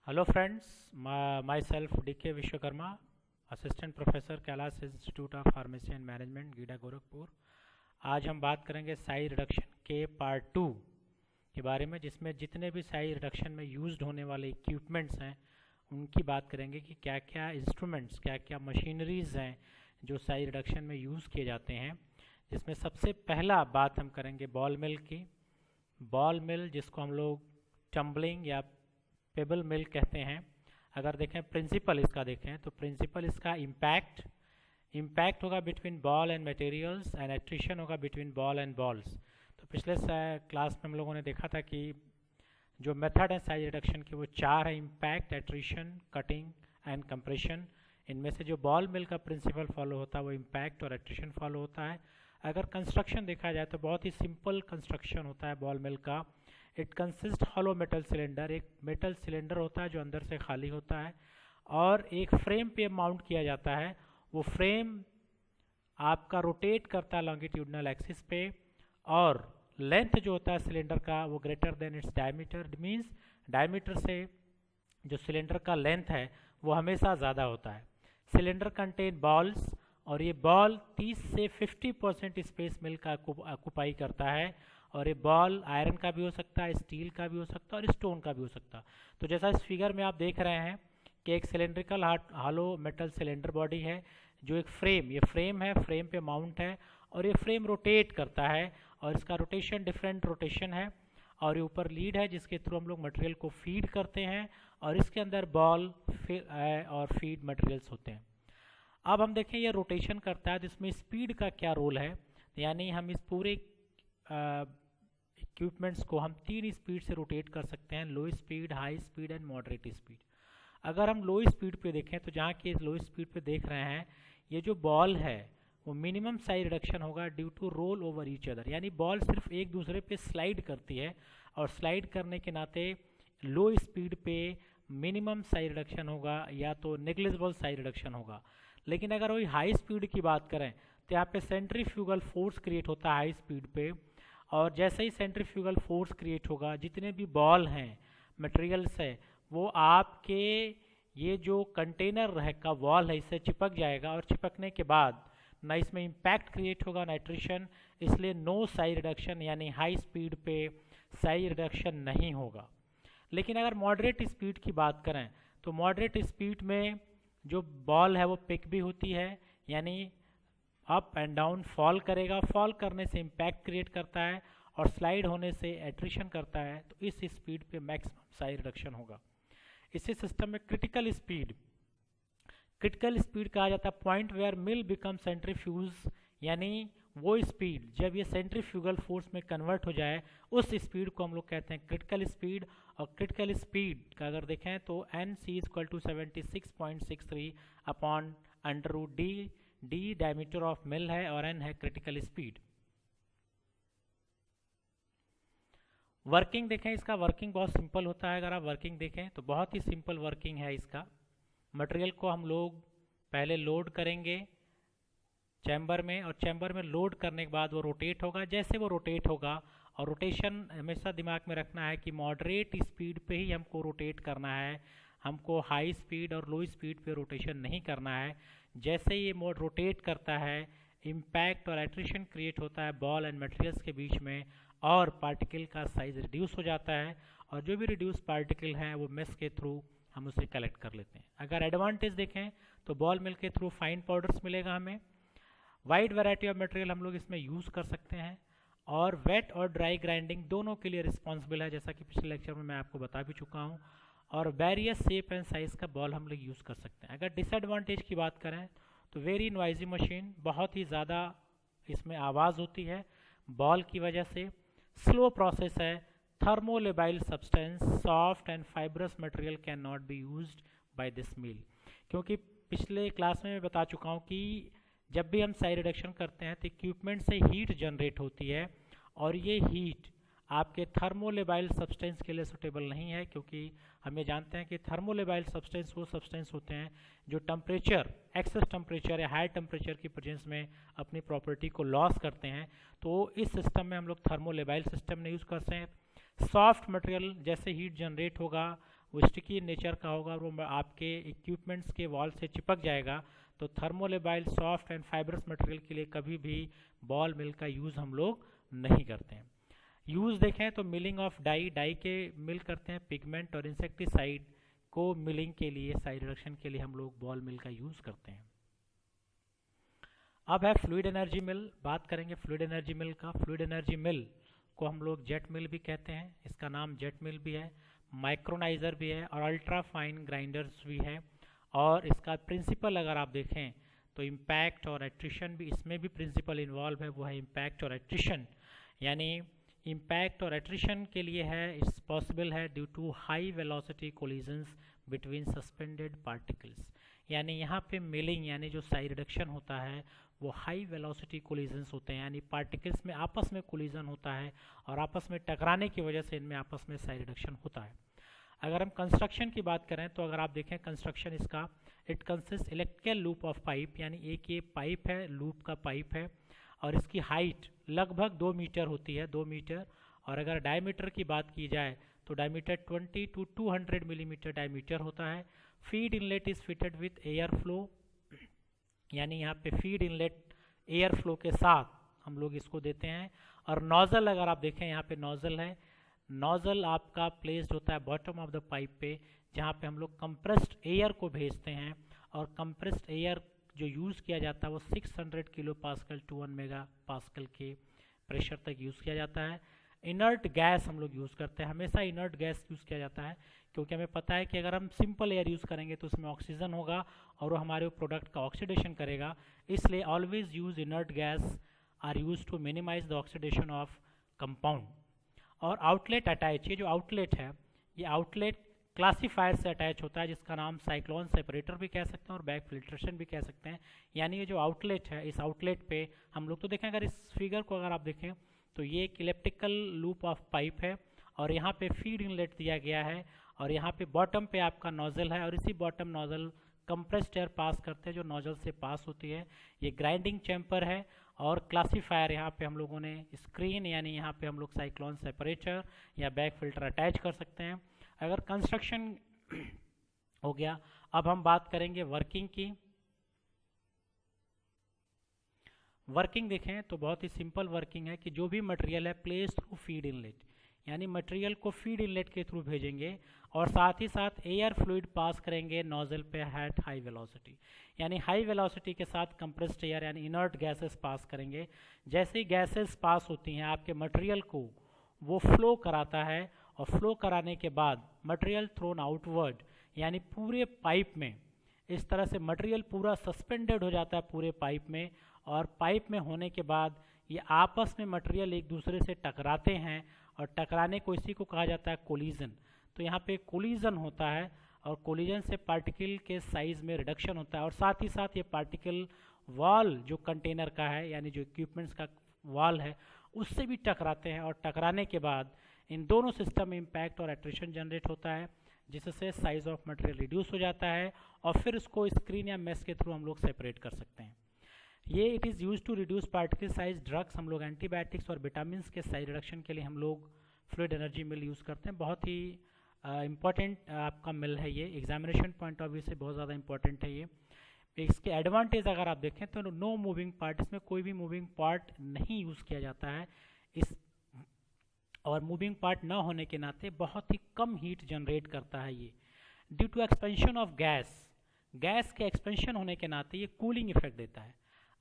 Hello friends, myself DK Vishwakarma, Assistant Professor Kailash institute of pharmacy and management GIDA Gorakhpur. आज हम बात करेंगे साइज रिडक्शन के पार्ट 2 के बारे में, जिसमें जितने भी साइज रिडक्शन में यूज्ड होने वाले इक्विपमेंट्स हैं उनकी बात करेंगे कि क्या क्या इंस्ट्रूमेंट्स, क्या क्या मशीनरीज़ हैं जो साइज रिडक्शन में यूज़ किए जाते हैं। जिसमें सबसे पहला बात हम करेंगे बॉल मिल की। बॉल मिल जिसको हम लोग टम्बलिंग या पेबल मिल कहते हैं। अगर देखें प्रिंसिपल इसका देखें तो प्रिंसिपल इसका इम्पैक्ट होगा between ball and materials and attrition होगा बिटवीन बॉल एंड बॉल्स। तो पिछले क्लास में हम लोगों ने देखा था कि जो मेथड है साइज रिडक्शन की वो 4 है: impact, attrition, cutting and compression. इनमें से जो बॉल मिल का प्रिंसिपल फॉलो होता है वो इम्पैक्ट और एट्रिशन फॉलो होता है। अगर कंस्ट्रक्शन देखा जाए तो बहुत ही सिंपल कंस्ट्रक्शन होता है बॉल मिल का। It consist hollow metal cylinder, एक मेटल सिलेंडर होता है जो अंदर से खाली होता है और एक फ्रेम पे माउंट किया जाता है। वो फ्रेम आपका रोटेट करता है लॉन्गिट्यूडनल एक्सिस पे, और लेंथ जो होता है सिलेंडर का वो greater than its diameter. Means diameter से जो सिलेंडर का लेंथ है वो हमेशा ज़्यादा होता है। सिलेंडर कंटेन बॉल्स, और ये बॉल 30 से 50% स्पेस मिल का ऑक्यूपाई करता है। और ये बॉल आयरन का भी हो सकता है, स्टील का भी हो सकता है और स्टोन का भी हो सकता है। तो जैसा इस फिगर में आप देख रहे हैं कि एक cylindrical hollow metal cylinder body है, जो एक फ्रेम, ये फ्रेम है, फ्रेम पे माउंट है और ये फ्रेम रोटेट करता है और इसका रोटेशन डिफरेंट रोटेशन है। और ये ऊपर लीड है जिसके थ्रू हम लोग मटेरियल को फीड करते हैं और इसके अंदर बॉल और फीड मटेरियल्स होते हैं। अब हम देखें ये रोटेशन करता है तो इसमें स्पीड का क्या रोल है। यानी हम इस पूरे इक्विपमेंट्स को हम 3 स्पीड से रोटेट कर सकते हैं: लो speed, high speed and moderate speed. अगर हम लो स्पीड पे देखें तो जहाँ की लो स्पीड पे देख रहे हैं ये जो बॉल है वो मिनिमम साइज रिडक्शन होगा due to roll over each other. यानी बॉल सिर्फ एक दूसरे पे स्लाइड करती है और स्लाइड करने के नाते लो स्पीड पे मिनिमम साइज रिडक्शन होगा या तो नेग्लिजिबल साइज रिडक्शन होगा। लेकिन अगर वही हाई स्पीड की बात करें तो यहाँ पे सेंट्रीफ्यूगल फोर्स क्रिएट होता है हाई स्पीड पे, और जैसे ही सेंट्रीफ्यूगल फोर्स क्रिएट होगा जितने भी बॉल हैं, मटेरियल्स है, वो आपके ये जो कंटेनर है का वॉल है इससे चिपक जाएगा और चिपकने के बाद ना इसमें इम्पैक्ट क्रिएट होगा ना एट्रिशन, इसलिए नो साइज रिडक्शन, यानी हाई स्पीड पे साइज रिडक्शन नहीं होगा। लेकिन अगर मॉडरेट स्पीड की बात करें तो मॉडरेट स्पीड में जो बॉल है वो पिक भी होती है, यानी अप एंड डाउन फॉल करेगा, फॉल करने से इम्पैक्ट क्रिएट करता है और स्लाइड होने से एट्रिशन करता है। तो इस स्पीड पे मैक्सिमम साइज रिडक्शन होगा। इसी सिस्टम में क्रिटिकल स्पीड कहा जाता है point where mill become centrifuge, यानी वो स्पीड जब ये सेंट्रीफ्यूगल फोर्स में कन्वर्ट हो जाए उस स्पीड को हम लोग कहते हैं क्रिटिकल स्पीड। और क्रिटिकल स्पीड का अगर देखें तो NC = 76.63 upon √D, D diameter of mill है और N है क्रिटिकल स्पीड। वर्किंग देखें, इसका वर्किंग बहुत सिंपल होता है। अगर आप वर्किंग देखें तो बहुत ही सिंपल वर्किंग है इसका। मटेरियल को हम लोग पहले लोड करेंगे चैम्बर में, और चैम्बर में लोड करने के बाद वो रोटेट होगा। जैसे वो रोटेट होगा, और रोटेशन हमेशा दिमाग में रखना है कि मॉडरेट स्पीड पे ही हमको रोटेट करना है, हमको हाई स्पीड और लो स्पीड पे रोटेशन नहीं करना है। जैसे ये मोड रोटेट करता है इम्पैक्ट और एट्रिशन क्रिएट होता है बॉल एंड मटेरियल्स के बीच में और पार्टिकल का साइज रिड्यूस हो जाता है, और जो भी रिड्यूस पार्टिकल हैं वो मेस के थ्रू हम उसे कलेक्ट कर लेते हैं। अगर एडवांटेज देखें तो बॉल मिल के थ्रू फाइन पाउडर्स मिलेगा हमें, वाइड वैरायटी ऑफ मटेरियल हम लोग इसमें यूज़ कर सकते हैं, और वेट और ड्राई ग्राइंडिंग दोनों के लिए रिस्पॉन्सिबल है, जैसा कि पिछले लेक्चर में मैं आपको बता भी चुका हूँ। और वेरियस शेप एंड साइज़ का बॉल हम लोग यूज़ कर सकते हैं। अगर डिसएडवांटेज की बात करें तो वेरी नॉइजी मशीन, बहुत ही ज़्यादा इसमें आवाज़ होती है बॉल की वजह से। स्लो प्रोसेस है, thermolabile substance, soft and fibrous material cannot be used by this mill. क्योंकि पिछले क्लास में मैं बता चुका हूँ कि जब भी हम साइज रिडक्शन करते हैं तो इक्विपमेंट से हीट जनरेट होती है, और ये हीट आपके थर्मोलेबाइल सब्सटेंस के लिए सुटेबल नहीं है, क्योंकि हम ये जानते हैं कि थर्मोलेबाइल सब्सटेंस वो सब्सटेंस होते हैं जो टेम्परेचर, एक्सेस टेम्परेचर या हाई टेम्परेचर की प्रेजेंस में अपनी प्रॉपर्टी को लॉस करते हैं। तो इस सिस्टम में हम लोग थर्मोलेबाइल सिस्टम नहीं यूज़ करते हैं। सॉफ्ट मटेरियल जैसे हीट जनरेट होगा वो स्टिकी नेचर का होगा और वो आपके इक्विपमेंट्स के वॉल से चिपक जाएगा। तो thermolabile soft and fibrous material के लिए कभी भी बॉल मिल का यूज़ हम लोग नहीं करते हैं। यूज़ देखें तो मिलिंग ऑफ डाई के मिल करते हैं, पिगमेंट और इंसेक्टिसाइड को मिलिंग के लिए, साइड रिडक्शन के लिए हम लोग बॉल मिल का यूज़ करते हैं। अब है फ्लूइड एनर्जी मिल, बात करेंगे फ्लूइड एनर्जी मिल का। फ्लूइड एनर्जी मिल को हम लोग जेट मिल भी कहते हैं, इसका नाम जेट मिल भी है, माइक्रोनाइजर भी है और अल्ट्रा फाइन ग्राइंडर्स भी है। और इसका प्रिंसिपल अगर आप देखें तो इम्पैक्ट और एट्रिशन भी, इसमें भी प्रिंसिपल इन्वॉल्व है, वो है इम्पैक्ट और एट्रिशन। यानी इम्पैक्ट और एट्रिशन के लिए है, इट्स पॉसिबल है due to high velocity collisions between suspended particles. यानी यहाँ पे मिलिंग यानी जो साइड रिडक्शन होता है वो हाई वेलोसिटी कोलिजन्स होते हैं, यानी पार्टिकल्स में आपस में कोलिजन होता है और आपस में टकराने की वजह से इनमें आपस में साइड रिडक्शन होता है। अगर हम कंस्ट्रक्शन की बात करें तो अगर आप देखें कंस्ट्रक्शन इसका, it consist electrical loop of pipe, यानी एक ये पाइप है, लूप का पाइप है और इसकी हाइट लगभग 2 मीटर होती है, 2 मीटर। और अगर डायमीटर की बात की जाए तो डायमीटर 20 to 200 मिलीमीटर डायमीटर होता है। Feed inlet is fitted with air flow, यानी यहाँ पे फीड इनलेट एयर फ्लो के साथ हम लोग इसको देते हैं। और नोजल अगर आप देखें यहाँ पे नोजल है, नोजल आपका प्लेस्ड होता है बॉटम ऑफ द पाइप पे, जहाँ पे हम लोग कंप्रेस्ड एयर को भेजते हैं। और कंप्रेस्ड एयर जो यूज़ किया जाता है वो 600 kilo pascal to 1 mega pascal के प्रेशर तक यूज़ किया जाता है। इनर्ट गैस हम लोग यूज़ करते हैं, हमेशा इनर्ट गैस यूज़ किया जाता है, क्योंकि हमें पता है कि अगर हम सिंपल एयर यूज़ करेंगे तो उसमें ऑक्सीजन होगा और वो हमारे प्रोडक्ट का ऑक्सीडेशन करेगा। इसलिए always use inert gas are use to minimise the oxidation of compound. और आउटलेट अटैच, ये जो आउटलेट है ये आउटलेट क्लासीफायर से अटैच होता है, जिसका नाम साइक्लोन सेपरेटर भी कह सकते हैं और बैक फिल्ट्रेशन भी कह सकते हैं। यानी ये जो आउटलेट है, इस आउटलेट पे हम लोग तो देखें, अगर इस फिगर को अगर आप देखें तो ये एक इलेक्ट्रिकल लूप ऑफ पाइप है और यहाँ पे फीड इनलेट दिया गया है और यहाँ पे बॉटम पे आपका नोजल है और इसी bottom nozzle compressed air pass करते हैं जो नोजल से पास होती है। ये ग्राइंडिंग चैम्बर है और क्लासीफायर यहाँ पे हम लोगों ने स्क्रीन, यानी यहाँ पे हम लोग साइक्लोन सेपरेटर या बैक फिल्टर अटैच कर सकते हैं। अगर कंस्ट्रक्शन हो गया, अब हम बात करेंगे वर्किंग की। वर्किंग देखें तो बहुत ही सिंपल वर्किंग है कि जो भी मटेरियल है प्लेस थ्रू फीड इनलेट, यानी मटेरियल को फीड इनलेट के थ्रू भेजेंगे और साथ ही साथ एयर फ्लूइड पास करेंगे नोजल पे एट हाई वेलोसिटी, यानी हाई वेलोसिटी के साथ कंप्रेस्ड एयर यानी इनर्ट गैसेस पास करेंगे। जैसे ही गैसेस पास होती हैं आपके मटेरियल को वो फ्लो कराता है और फ्लो कराने के बाद मटेरियल थ्रोन आउटवर्ड, यानी पूरे पाइप में इस तरह से मटेरियल पूरा सस्पेंडेड हो जाता है पूरे पाइप में। और पाइप में होने के बाद ये आपस में मटेरियल एक दूसरे से टकराते हैं और टकराने को इसी को कहा जाता है कोलिजन। तो यहाँ पे कोलिजन होता है और कोलिजन से पार्टिकल के साइज में रिडक्शन होता है और साथ ही साथ ये पार्टिकल वॉल जो कंटेनर का है, यानी जो इक्विपमेंट्स का वॉल है, उससे भी टकराते हैं और टकराने के बाद इन दोनों सिस्टम में इम्पैक्ट और एट्रिशन जनरेट होता है, जिससे साइज ऑफ मटेरियल रिड्यूस हो जाता है और फिर उसको स्क्रीन या मेश के थ्रू हम लोग सेपरेट कर सकते हैं। ये it is use to reduce particle size drugs, हम लोग एंटीबायोटिक्स और विटामिन के साइज रिडक्शन के लिए हम लोग फ्लूइड एनर्जी मिल यूज़ करते हैं। बहुत ही इम्पॉर्टेंट आपका मिल है ये, एग्जामिनेशन पॉइंट ऑफ व्यू से बहुत ज़्यादा इंपॉर्टेंट है ये। इसके एडवांटेज अगर आप देखें तो नो मूविंग पार्ट, इसमें कोई भी मूविंग पार्ट नहीं यूज़ किया जाता है इस, और मूविंग पार्ट ना होने के नाते बहुत ही कम हीट जनरेट करता है ये। Due to expansion of gas के एक्सपेंशन होने के नाते ये कूलिंग इफेक्ट देता है।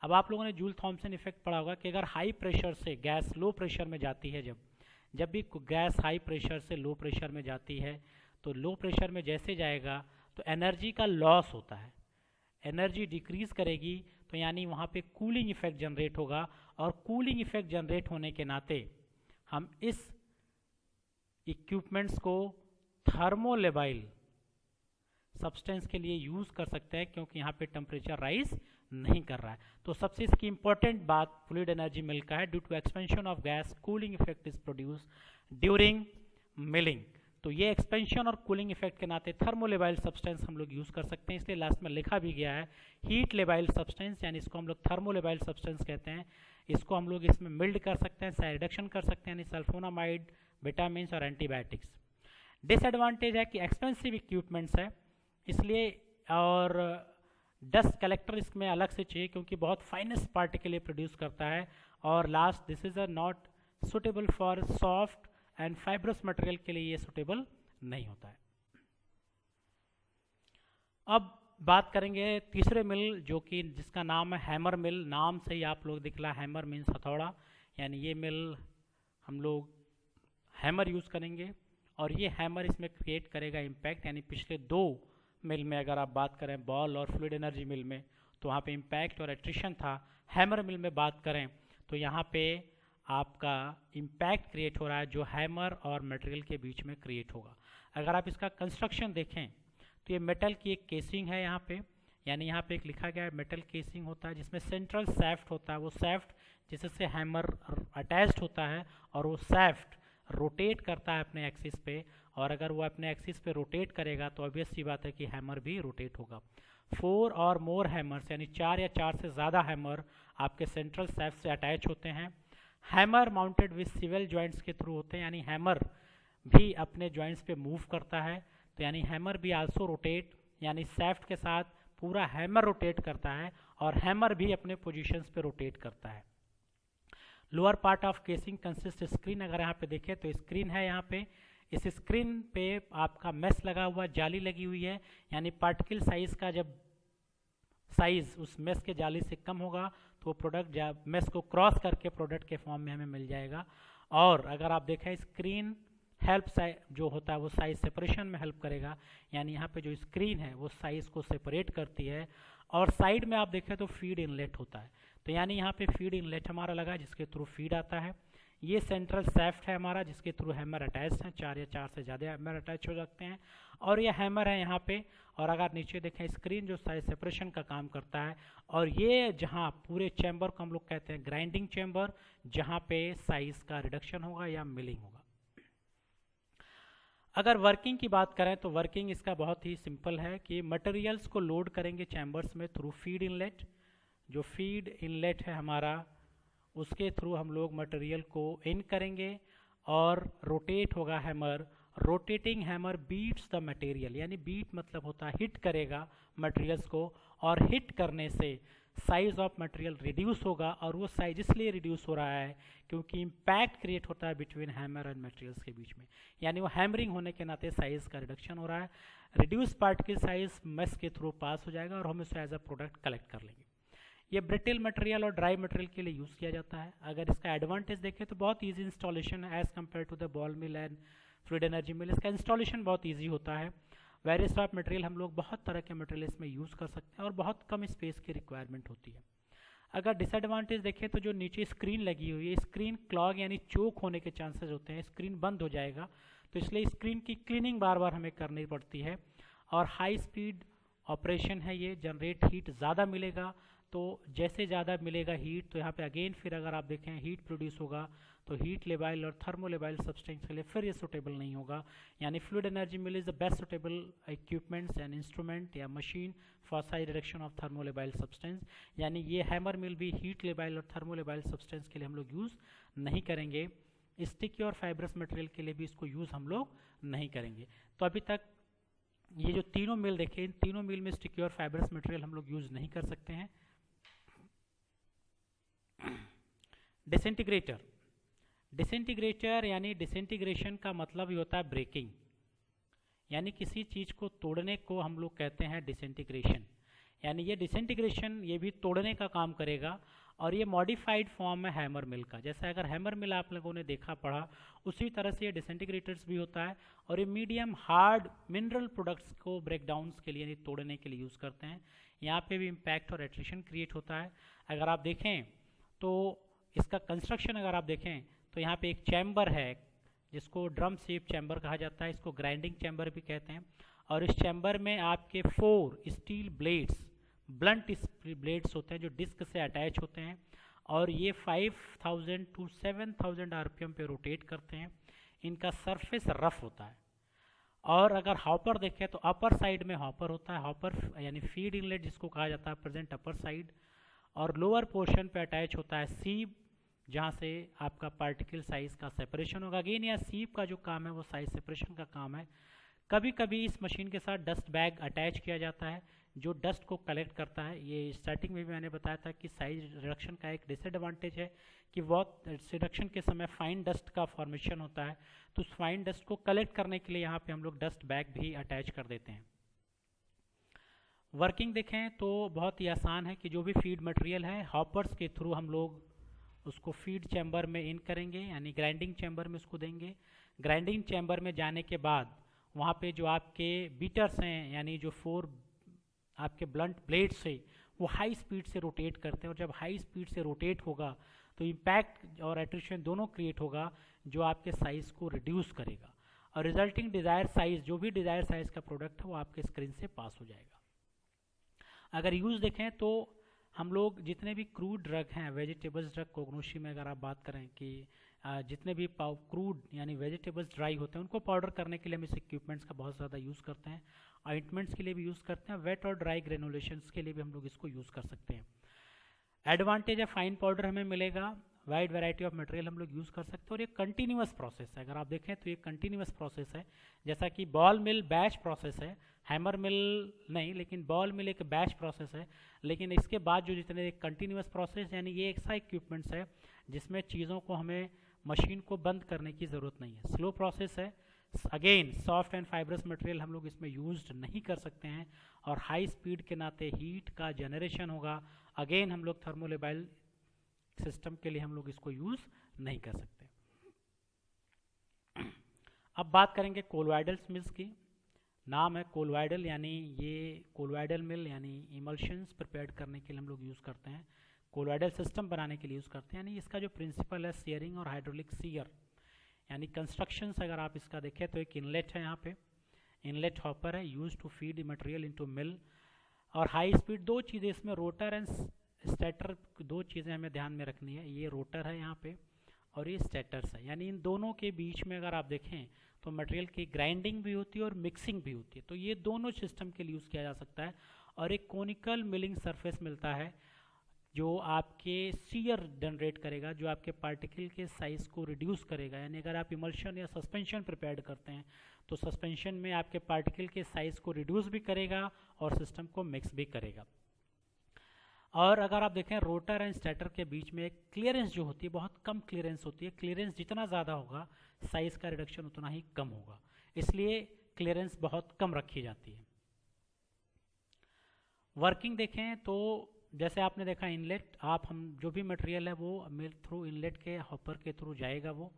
अब आप लोगों ने जूल थॉम्सन इफेक्ट पढ़ा होगा कि अगर हाई प्रेशर से गैस लो प्रेशर में जाती है, जब भी गैस हाई प्रेशर से लो प्रेशर में जाती है तो लो प्रेशर में जैसे जाएगा तो एनर्जी का लॉस होता है, एनर्जी डिक्रीज करेगी, तो यानी वहाँ पे कूलिंग इफेक्ट जनरेट होगा और कूलिंग इफेक्ट जनरेट होने के नाते हम इस इक्विपमेंट्स को थर्मोलेबाइल सब्सटेंस के लिए यूज़ कर सकते हैं, क्योंकि यहाँ पे टेम्परेचर राइज नहीं कर रहा है। तो सबसे इसकी इंपॉर्टेंट बात फ्लूइड एनर्जी मिल का है, due to expansion of gas cooling effect is produce during milling. तो ये एक्सपेंशन और कूलिंग इफेक्ट के नाते थर्मोलेबाइल सब्सटेंस हम लोग यूज़ कर सकते हैं, इसलिए लास्ट में लिखा भी गया है हीट लेबाइल सब्सटेंस, यानी इसको हम लोग थर्मोलेबाइल सब्सटेंस कहते हैं। इसको हम लोग इसमें मिल्ड कर सकते हैं, साइड रिडक्शन कर सकते हैं, यानी सल्फोनामाइड, विटामिन और एंटीबायोटिक्स। डिसएडवांटेज है कि एक्सपेंसिव इक्विपमेंट्स है इसलिए, और डस्ट कलेक्टर इसमें अलग से चाहिए क्योंकि बहुत फाइनेस्ट पार्टिकल ये प्रोड्यूस करता है। और last, this is not suitable for soft and fibrous material के लिए ये सुटेबल नहीं होता है। अब बात करेंगे तीसरे मिल जो कि जिसका नाम है हैमर मिल। नाम से ही आप लोग दिखला, हैमर मीन्स हथौड़ा, यानी ये मिल हम लोग हैमर यूज़ करेंगे और ये हैमर इसमें क्रिएट करेगा इम्पैक्ट। यानी पिछले दो मिल में अगर आप बात करें बॉल और फ्लूइड एनर्जी मिल में तो वहाँ पे इम्पैक्ट और एट्रिशन था। हैमर मिल में बात करें तो यहाँ पे आपका इम्पैक्ट क्रिएट हो रहा है जो हैमर और मटेरियल के बीच में क्रिएट होगा। अगर आप इसका कंस्ट्रक्शन देखें तो ये मेटल की एक केसिंग है यहाँ पे, यानी यहाँ पे एक लिखा गया है मेटल केसिंग होता है जिसमें सेंट्रल सैफ्ट होता है। वो सैफ्ट जिससे हैमर अटैच्ड होता है और वो सैफ्ट रोटेट करता है अपने एक्सिस पे, और अगर वो अपने एक्सिस पे रोटेट करेगा तो ऑब्वियस सी बात है कि हैमर भी रोटेट होगा। 4 और मोर हैमर्स यानी 4 या 4 से ज़्यादा हैमर आपके सेंट्रल सैफ्ट से अटैच होते हैं। हैमर माउंटेड विद स्विvel जॉइंट्स के थ्रू होते हैं, यानी हैमर भी अपने जॉइंट्स पे मूव करता है, तो यानी हैमर भी आल्सो रोटेट, यानी सैफ्ट के साथ पूरा हैमर रोटेट करता है और हैमर भी अपने पोजीशंस पे रोटेट करता है। Lower part of casing consist screen. अगर यहाँ पे देखें तो स्क्रीन है, यहाँ पे इस स्क्रीन पे आपका मेस लगा हुआ, जाली लगी हुई है, यानी पार्टिकल साइज का जब साइज उस मेस के जाली से कम होगा तो वो प्रोडक्ट मेस को क्रॉस करके प्रोडक्ट के फॉर्म में हमें मिल जाएगा। और अगर आप देखें स्क्रीन हेल्प जो होता है वो साइज सेपरेशन में हेल्प करेगा, यानी यहाँ पे जो स्क्रीन है वो साइज को सेपरेट करती है। और साइड में आप देखें तो फीड इनलेट होता है, तो यानी यहाँ पे फीड इनलेट हमारा लगा जिसके थ्रू फीड आता है। ये सेंट्रल सैफ्ट है हमारा जिसके थ्रू हैमर अटैच हैं, 4 या 4 से ज़्यादा हैमर अटैच हो सकते हैं। और ये हैमर है यहाँ पे, और अगर नीचे देखें स्क्रीन जो साइज सेपरेशन का काम करता है, और ये जहाँ पूरे चैम्बर को हम लोग कहते हैं ग्राइंडिंग चैम्बर, जहाँ पे साइज का रिडक्शन होगा या मिलिंग होगा। अगर वर्किंग की बात करें तो वर्किंग इसका बहुत ही सिंपल है कि मटेरियल्स को लोड करेंगे चैम्बर्स में थ्रू फीड इनलेट। जो फीड इनलेट है हमारा उसके थ्रू हम लोग मटेरियल को इन करेंगे और रोटेट होगा hammer. Rotating hammer beats the material, यानी बीट मतलब होता है हिट करेगा मटेरियल्स को, और हिट करने से साइज ऑफ मटेरियल रिड्यूस होगा। और वो साइज इसलिए रिड्यूस हो रहा है क्योंकि इम्पैक्ट क्रिएट होता है बिटवीन हैमर एंड मटेरियल्स के बीच में, यानी वो हैमरिंग होने के नाते साइज का रिडक्शन हो रहा है। रिड्यूस पार्टिकल साइज मेस के थ्रू पास हो जाएगा और हम इसे एज अ प्रोडक्ट कलेक्ट कर लेंगे। ये ब्रिटिल मटेरियल और ड्राई मटेरियल के लिए यूज़ किया जाता है। अगर इसका एडवांटेज देखें तो बहुत ईजी इंस्टॉलेशन है as compare to the ball mill and fluid energy mill. इसका इंस्टॉलेशन बहुत ईजी होता है। वेरियस ऑफ मटेरियल हम लोग बहुत तरह के मटेरियल इसमें यूज़ कर सकते हैं और बहुत कम स्पेस की रिक्वायरमेंट होती है। अगर डिसएडवांटेज देखें तो जो नीचे स्क्रीन लगी हुई है, स्क्रीन क्लॉग यानी चोक होने के चांसेस होते हैं, स्क्रीन बंद हो जाएगा, तो इसलिए स्क्रीन की क्लीनिंग बार बार हमें करनी पड़ती है। और हाई स्पीड ऑपरेशन है, ये जनरेट हीट ज़्यादा मिलेगा, तो जैसे ज़्यादा मिलेगा हीट तो यहाँ पे अगेन फिर अगर आप देखें हीट प्रोड्यूस होगा तो हीट लेबाइल और थर्मोलेबाइल सब्सटेंस के लिए फिर ये सुटेबल नहीं होगा। यानी fluid energy mill is the best suitable equipments and instrument या machine for size reduction of thermolabile substance. यानी ये हैमर मिल भी हीट लेबाइल और थर्मोलेबाइल सब्सटेंस के लिए हम लोग यूज़ नहीं करेंगे। स्टिकी और फाइब्रस मटेरियल के लिए भी इसको यूज़ हम लोग नहीं करेंगे। तो अभी तक ये जो तीनों मिल देखे, इन तीनों मिल में स्टिकी और फाइब्रस मटेरियल हम लोग यूज़ नहीं कर सकते हैं। डिसइंटीग्रेटर, डिसइंटीग्रेटर यानी डिसइंटीग्रेशन का मतलब ही होता है ब्रेकिंग, यानी किसी चीज़ को तोड़ने को हम लोग कहते हैं डिसइंटीग्रेशन। यानी ये डिसइंटीग्रेशन ये भी तोड़ने का काम करेगा, और ये मॉडिफाइड फॉर्म है हैमर मिल का। जैसे अगर हैमर मिल आप लोगों ने देखा पढ़ा, उसी तरह से ये डिसइंटीग्रेटर्स भी होता है, और ये मीडियम हार्ड मिनरल प्रोडक्ट्स को ब्रेकडाउन्स के लिए यानी तोड़ने के लिए यूज़ करते हैं। यहाँ पे भी इम्पैक्ट और एट्रिशन क्रिएट होता है। अगर आप देखें तो इसका कंस्ट्रक्शन अगर आप देखें तो यहाँ पे एक चैम्बर है जिसको ड्रम शेप चैम्बर कहा जाता है, इसको ग्राइंडिंग चैम्बर भी कहते हैं। और इस चैम्बर में आपके 4 स्टील ब्लेड्स, ब्लंट ब्लेड्स होते हैं जो डिस्क से अटैच होते हैं, और ये 5000 टू 7000 आरपीएम पे रोटेट करते हैं। इनका सरफेस रफ होता है। और अगर हॉपर देखें तो अपर साइड में हॉपर होता है, हॉपर यानी फीड इनलेट जिसको कहा जाता है प्रेजेंट अपर साइड, और लोअर पोर्शन पे अटैच होता है सीब जहाँ से आपका पार्टिकल साइज का सेपरेशन होगा। अगेन यह सीप का जो काम है वो साइज सेपरेशन का काम है। कभी कभी इस मशीन के साथ डस्ट बैग अटैच किया जाता है जो डस्ट को कलेक्ट करता है। ये स्टार्टिंग में भी मैंने बताया था कि साइज रिडक्शन का एक डिसएडवांटेज है कि बहुत रिडक्शन के समय फाइन डस्ट का फॉर्मेशन होता है, तो उस फाइन डस्ट को कलेक्ट करने के लिए यहाँ पे हम लोग डस्ट बैग भी अटैच कर देते हैं। वर्किंग देखें तो बहुत ही आसान है कि जो भी फीड मटेरियल है हॉपर्स के थ्रू हम लोग उसको फीड चैम्बर में इन करेंगे, यानी ग्राइंडिंग चैम्बर में उसको देंगे। ग्राइंडिंग चैम्बर में जाने के बाद वहाँ पे जो आपके बीटर्स हैं, यानी जो 4 आपके ब्लंट ब्लेड्स से वो हाई स्पीड से रोटेट करते हैं, और जब हाई स्पीड से रोटेट होगा तो इम्पैक्ट और एट्रिशन दोनों क्रिएट होगा जो आपके साइज़ को रिड्यूस करेगा, और रिजल्टिंग डिज़ायर साइज़, जो भी डिज़ायर साइज़ का प्रोडक्ट है वो आपके स्क्रीन से पास हो जाएगा। अगर यूज़ देखें तो हम लोग जितने भी क्रूड ड्रग हैं, वेजिटेबल्स ड्रग कोगनोशी में अगर आप बात करें कि जितने भी क्रूड यानी वेजिटेबल्स ड्राई होते हैं उनको पाउडर करने के लिए हम इस इक्विपमेंट्स का बहुत ज़्यादा यूज़ करते हैं। ऑइंटमेंट्स के लिए भी यूज़ करते हैं, वेट और ड्राई ग्रेनुलेशंस के लिए भी हम लोग इसको यूज़ कर सकते हैं। एडवांटेज है फाइन पाउडर हमें मिलेगा, वाइड वैरायटी ऑफ मटेरियल हम लोग यूज़ कर सकते हैं, और ये कंटिन्यूस प्रोसेस है। अगर आप देखें तो ये कंटिन्यूस प्रोसेस है, जैसा कि बॉल मिल बैच प्रोसेस है, हैमर मिल नहीं, लेकिन बॉल मिल एक बैच प्रोसेस है। लेकिन इसके बाद जो जितने कंटिन्यूस प्रोसेस, यानी ये ऐसा इक्विपमेंट्स है जिसमें चीज़ों को हमें मशीन को बंद करने की ज़रूरत नहीं है। स्लो प्रोसेस है। Again soft and fibrous material हम लोग इसमें यूज्ड नहीं कर सकते हैं, और हाई स्पीड के नाते हीट का जनरेशन होगा। अगेन हम लोग थर्मोलेबाइल सिस्टम के लिए हम लोग इसको यूज़ नहीं कर सकते। अब बात करेंगे कोलॉइडल मिल्स की। नाम है कोलॉइडल, यानी ये कोलॉइडल मिल यानी इमल्शंस प्रिपेयर करने के लिए हम लोग यूज़ करते हैं, कोलॉइडल सिस्टम बनाने के लिए यूज़ करते हैं। यानी इसका जो प्रिंसिपल है सीयरिंग और हाइड्रोलिक सीयर, यानी कंस्ट्रक्शंस अगर आप इसका देखें तो एक इनलेट है, यहाँ पे इनलेट हॉपर है use to feed material into mill, और हाई स्पीड। दो चीज़ें इसमें, रोटर एंड स्टेटर, दो चीज़ें हमें ध्यान में रखनी है। ये रोटर है यहाँ पे और ये स्टेटर्स है, यानी इन दोनों के बीच में अगर आप देखें तो मटेरियल की ग्राइंडिंग भी होती है और मिक्सिंग भी होती है। तो ये दोनों सिस्टम के लिए यूज़ किया जा सकता है, और एक कोनिकल मिलिंग सरफेस मिलता है जो आपके सीयर जनरेट करेगा, जो आपके पार्टिकल के साइज़ को रिड्यूस करेगा। यानी अगर आप इमल्शन या सस्पेंशन प्रिपेयर करते हैं तो सस्पेंशन में आपके पार्टिकल के साइज़ को रिड्यूस भी करेगा और सिस्टम को मिक्स भी करेगा। और अगर आप देखें रोटर एंड स्टेटर के बीच में क्लियरेंस जो होती है बहुत कम क्लियरेंस होती है। क्लियरेंस जितना ज़्यादा होगा साइज़ का रिडक्शन उतना ही कम होगा, इसलिए क्लियरेंस बहुत कम रखी जाती है। वर्किंग देखें तो जैसे आपने देखा इनलेट, आप हम जो भी मटेरियल है वो मिल थ्रू इनलेट के हॉपर के थ्रू जाएगा वो,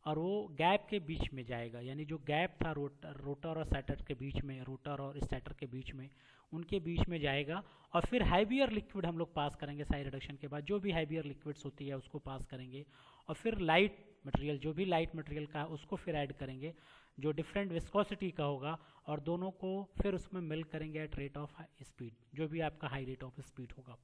और वो गैप के बीच में जाएगा, यानी जो गैप था रोटर और स्टेटर के बीच में, रोटर और स्टेटर के बीच में, उनके बीच में जाएगा, और फिर हैवियर लिक्विड हम लोग पास करेंगे साइड रिडक्शन के बाद। जो भी हैवियर लिक्विड्स होती है उसको पास करेंगे, और फिर लाइट मटेरियल, जो भी लाइट मटेरियल का है उसको फिर ऐड करेंगे जो डिफरेंट विस्कोसिटी का होगा, और दोनों को फिर उसमें मिल करेंगे एट रेट ऑफ स्पीड, जो भी आपका हाई रेट ऑफ स्पीड होगा।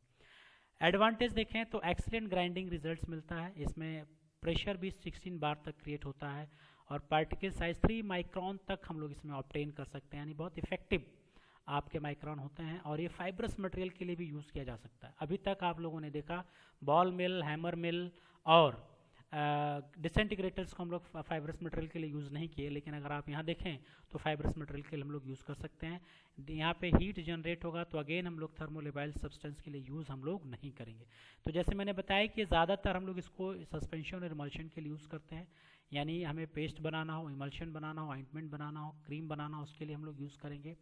एडवांटेज देखें तो एक्सीलेंट ग्राइंडिंग रिजल्ट्स मिलता है, इसमें प्रेशर भी 16 बार तक क्रिएट होता है, और पार्टिकल साइज 3 माइक्रोन तक हम लोग इसमें ऑब्टेन कर सकते हैं, यानी बहुत इफेक्टिव आपके माइक्रोन होते हैं। और ये फाइब्रस मटेरियल के लिए भी यूज़ किया जा सकता है। अभी तक आप लोगों ने देखा बॉल मिल, हैमर मिल और डिसइंटीग्रेटर्स को हम लोग फाइब्रस मटेरियल के लिए यूज़ नहीं किए, लेकिन अगर आप यहाँ देखें तो फाइब्रस मटेरियल के लिए हम लोग यूज़ कर सकते हैं। यहाँ पे हीट जनरेट होगा तो अगेन हम लोग थर्मोलेबाइल सब्सटेंस के लिए यूज़ हम लोग नहीं करेंगे। तो जैसे मैंने बताया कि ज़्यादातर हम लोग इसको सस्पेंशन और इमल्शन के लिए यूज़ करते हैं, यानी हमें पेस्ट बनाना हो, इमल्शन बनाना हो, ऑइंटमेंट बनाना हो, क्रीम बनाना हो, उसके लिए हम लोग यूज़ करेंगे।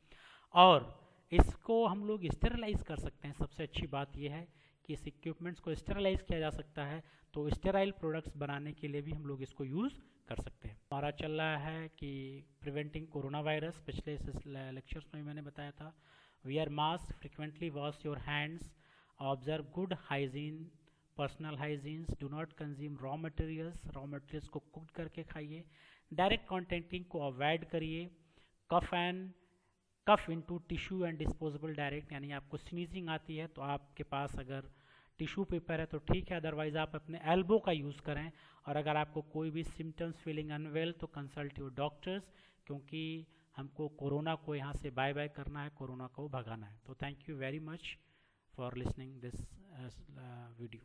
और इसको हम लोग स्टेरलाइज कर सकते हैं। सबसे अच्छी बात यह है कि इस इक्विपमेंट्स को स्टेरलाइज किया जा सकता है, तो स्टेराइल प्रोडक्ट्स बनाने के लिए भी हम लोग इसको यूज़ कर सकते हैं। हमारा चल रहा है कि प्रिवेंटिंग कोरोना वायरस, पिछले लेक्चर्स में मैंने बताया था। Wear mask, frequently wash your hands, observe good hygiene, personal hygienes, do not consume raw materials को कुक करके खाइए, डायरेक्ट कॉन्टेक्टिंग को अवॉइड करिए, cough into tissue and disposable direct, यानी आपको स्नीजिंग आती है तो आपके पास अगर टिश्यू पेपर है तो ठीक है, अदरवाइज आप अपने एल्बो का यूज़ करें। और अगर आपको कोई भी सिम्टम्स फीलिंग अनवेल तो कंसल्ट योर डॉक्टर्स, क्योंकि हमको कोरोना को यहाँ से बाय बाय करना है, कोरोना को भगाना है। तो thank you very much for listening this video.